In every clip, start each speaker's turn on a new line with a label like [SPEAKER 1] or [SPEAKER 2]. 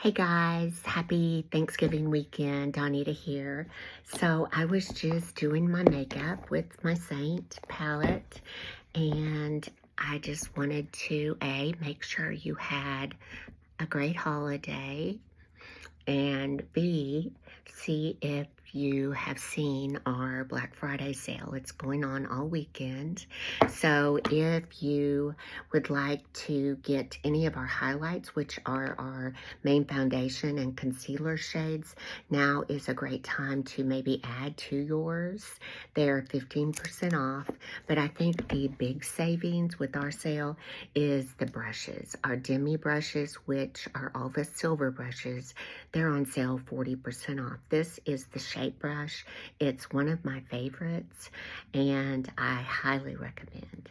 [SPEAKER 1] Hey guys, happy Thanksgiving weekend. Donita here. So I was just doing my makeup with my Saint palette, and I just wanted to make sure you had a great holiday, and B, see if you have seen our Black Friday sale. It's going on all weekend. So if you would like to get any of our highlights, which are our main foundation and concealer shades, now is a great time to maybe add to yours. They're 15% off, but I think the big savings with our sale is the brushes. Our demi brushes, which are all the silver brushes, they're on sale 40% off. This is the shape brush. It's one of my favorites, and I highly recommend.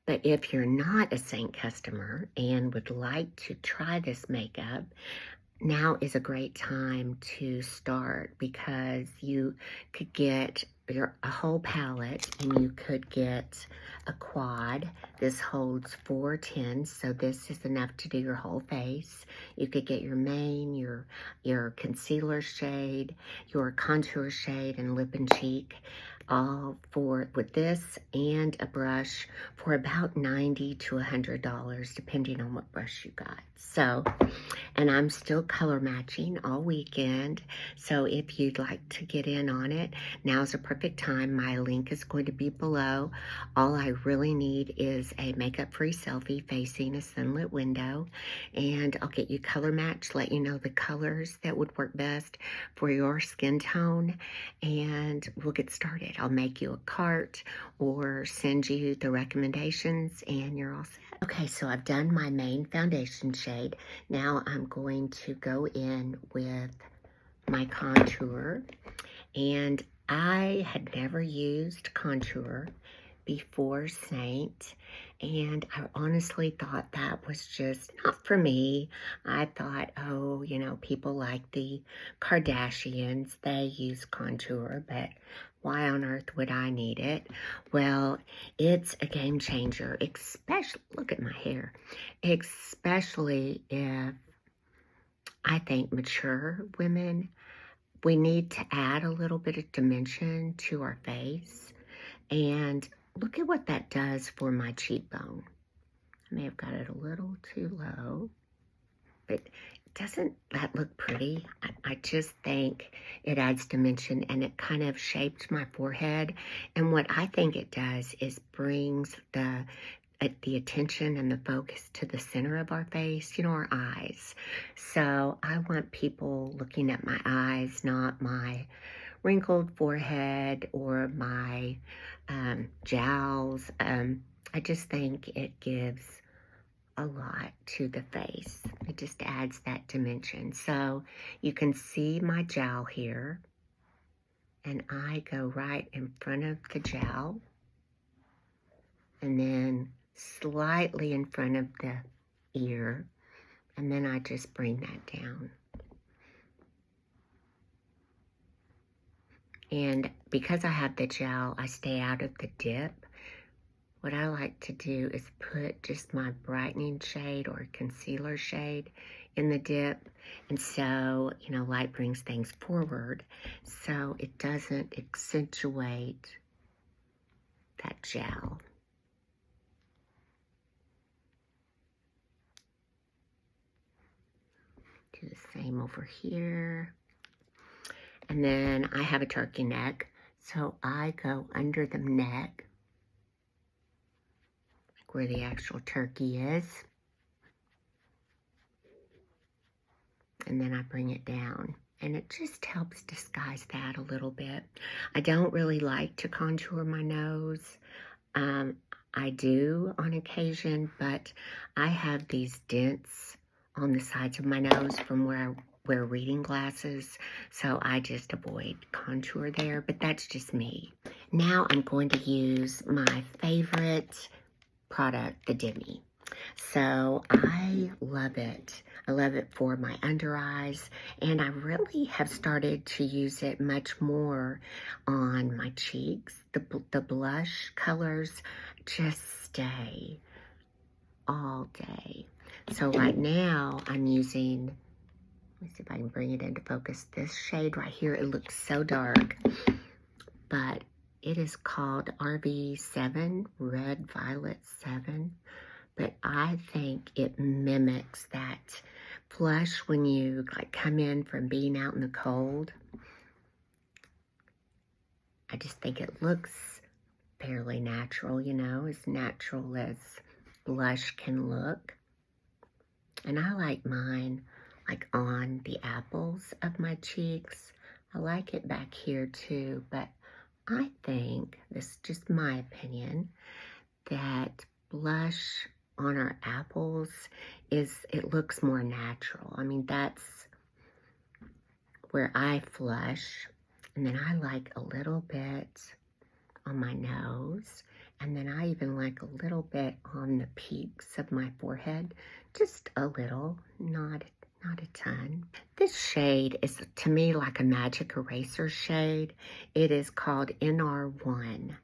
[SPEAKER 1] But if you're not a Saint customer and would like to try this makeup, now is a great time to start, because you could get a whole palette and you could get a quad. This holds 4 tins, so this is enough to do your whole face. You could get your main, your concealer shade, your contour shade, and lip and cheek, all with this and a brush for about $90 to $100, depending on what brush you got. So, and I'm still color matching all weekend, so if you'd like to get in on it, now's a perfect time. My link is going to be below. All I really need is a makeup-free selfie facing a sunlit window, and I'll get you color matched, let you know the colors that would work best for your skin tone, and we'll get started. I'll make you a cart or send you the recommendations, and you're all set. Okay, so I've done my main foundation shade. Now I'm going to go in with my contour, and I had never used contour before Saint, and I honestly thought that was just not for me. I thought, oh, you know, people like the Kardashians, they use contour, but why on earth would I need it? Well, it's a game changer, especially, look at my hair, especially if I think mature women, we need to add a little bit of dimension to our face. And look at what that does for my cheekbone. I may have got it a little too low, but doesn't that look pretty? I just think it adds dimension, and it kind of shaped my forehead. And what I think it does is brings the attention and the focus to the center of our face, you know, our eyes. So I want people looking at my eyes, not my wrinkled forehead or my jowls. I just think it gives a lot to the face. It just adds that dimension. So you can see my jowl here, and I go right in front of the jowl, and then slightly in front of the ear, and then I just bring that down. And because I have the gel, I stay out of the dip. What I like to do is put just my brightening shade or concealer shade in the dip. And so, you know, light brings things forward, so it doesn't accentuate that gel. Do the same over here. And then I have a turkey neck, so I go under the neck, like where the actual turkey is. And then I bring it down, and it just helps disguise that a little bit. I don't really like to contour my nose. I do on occasion, but I have these dents on the sides of my nose from where I wear reading glasses, so I just avoid contour there, but that's just me. Now I'm going to use my favorite product, the Demi. So I love it. I love it for my under eyes, and I really have started to use it much more on my cheeks. The blush colors just stay all day. So right now I'm using Let me see if I can bring it into focus. This shade right here, it looks so dark, but it is called RV7, Red Violet 7. But I think it mimics that flush when you like come in from being out in the cold. I just think it looks fairly natural, you know, as natural as blush can look. And I like mine like on the apples of my cheeks. I like it back here too, but I think, this is just my opinion, that blush on our apples it looks more natural. I mean, that's where I flush. And then I like a little bit on my nose. And then I even like a little bit on the peaks of my forehead. Just a little, not a ton. This shade is, to me, like a magic eraser shade. It is called NR1,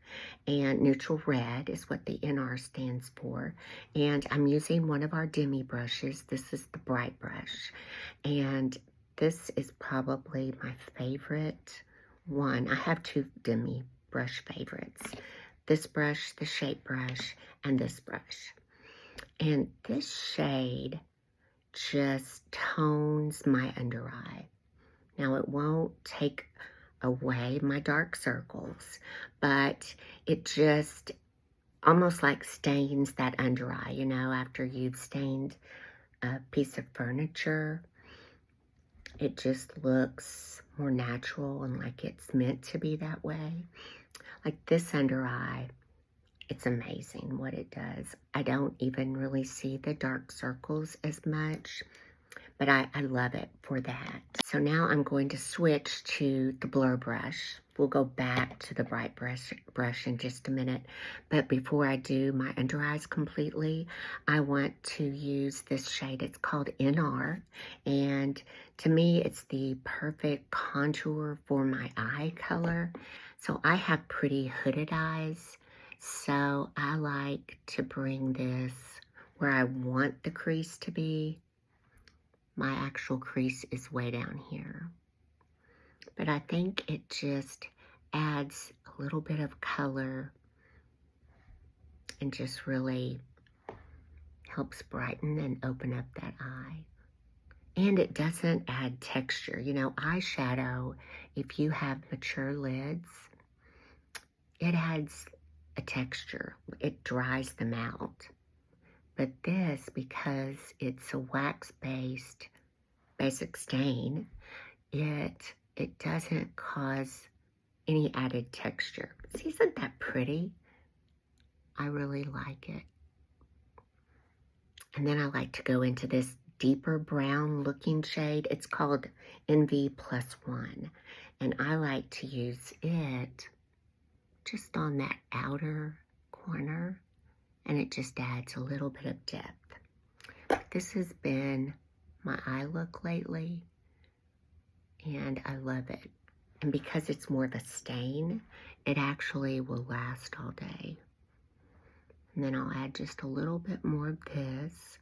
[SPEAKER 1] and neutral red is what the NR stands for. And I'm using one of our demi brushes. This is the bright brush, and this is probably my favorite one. I have two demi brush favorites. This brush, the shape brush, and this brush. And this shade just tones my under eye. Now, it won't take away my dark circles, but it just almost like stains that under eye, you know, after you've stained a piece of furniture. It just looks more natural and like it's meant to be that way. Like this under eye, it's amazing what it does. I don't even really see the dark circles as much, but I love it for that. So now I'm going to switch to the blur brush. We'll go back to the bright brush in just a minute. But before I do my under eyes completely, I want to use this shade. It's called NR. And to me, it's the perfect contour for my eye color. So I have pretty hooded eyes. So I like to bring this where I want the crease to be. My actual crease is way down here. But I think it just adds a little bit of color and just really helps brighten and open up that eye. And it doesn't add texture. You know, eyeshadow, if you have mature lids, it adds a texture. It dries them out. But this, because it's a wax-based basic stain, it doesn't cause any added texture. See, isn't that pretty? I really like it. And then I like to go into this deeper brown looking shade. It's called NV+1. And I like to use it just on that outer corner. And it just adds a little bit of depth. This has been my eye look lately. And I love it. And because it's more of a stain, it actually will last all day. And then I'll add just a little bit more of this,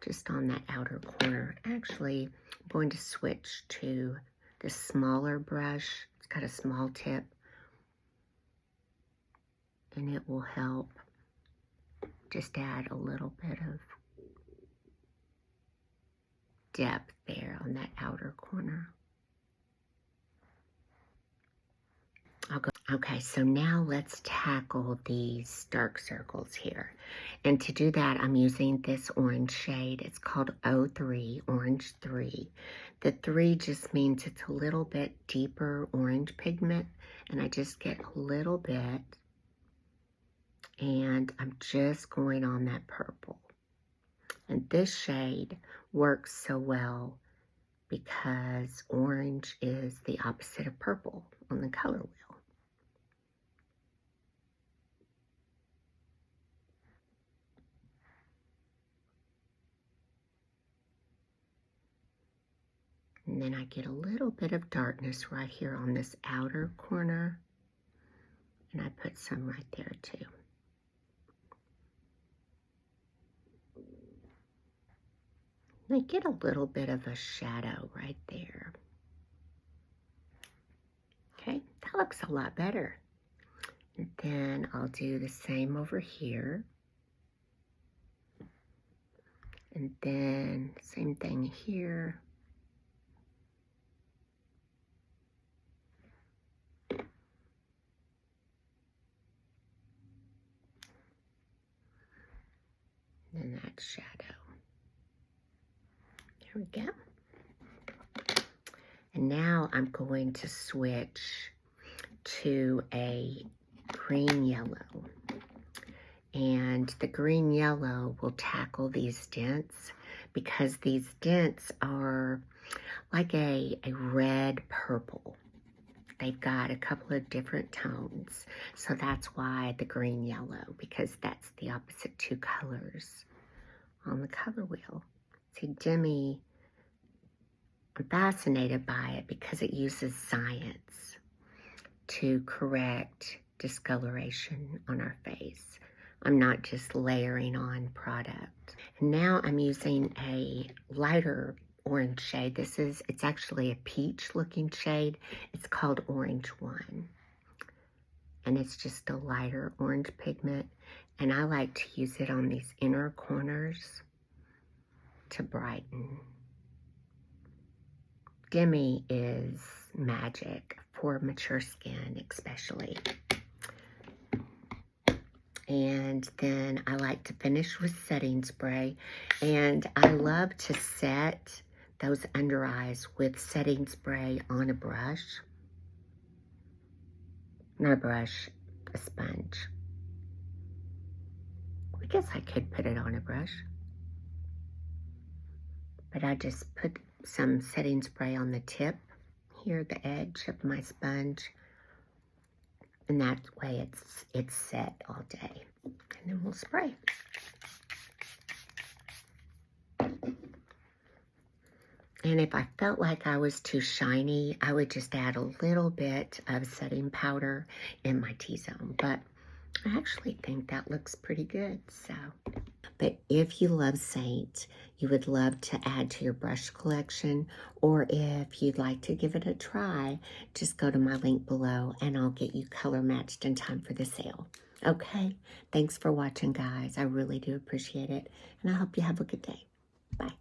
[SPEAKER 1] just on that outer corner. Actually, I'm going to switch to the smaller brush. It's got a small tip. And it will help just add a little bit of depth there on that outer corner. Okay, so now let's tackle these dark circles here. And to do that, I'm using this orange shade. It's called 03, Orange 3. The 3 just means it's a little bit deeper orange pigment, and I just get a little bit, and I'm just going on that purple. And this shade works so well because orange is the opposite of purple on the color wheel. And then I get a little bit of darkness right here on this outer corner. And I put some right there too. I get a little bit of a shadow right there. Okay, that looks a lot better. And then I'll do the same over here. And then same thing here. And that shadow. There we go. And now I'm going to switch to a green yellow. And the green yellow will tackle these dents because these dents are like a red purple. They've got a couple of different tones. So that's why the green yellow, because that's the opposite two colors on the color wheel. See, Demi, I'm fascinated by it because it uses science to correct discoloration on our face. I'm not just layering on product. And now I'm using a lighter orange shade. It's actually a peach looking shade. It's called Orange 1. And it's just a lighter orange pigment. And I like to use it on these inner corners to brighten. Demi is magic for mature skin especially. And then I like to finish with setting spray. And I love to set those under eyes with setting spray on a brush. Not a brush, a sponge. I guess I could put it on a brush. But I just put some setting spray on the tip, here the edge of my sponge. And that way it's set all day. And then we'll spray. And if I felt like I was too shiny, I would just add a little bit of setting powder in my T-zone. But I actually think that looks pretty good, so. But if you love Saint, you would love to add to your brush collection, or if you'd like to give it a try, just go to my link below and I'll get you color matched in time for the sale. Okay, thanks for watching, guys. I really do appreciate it, and I hope you have a good day. Bye.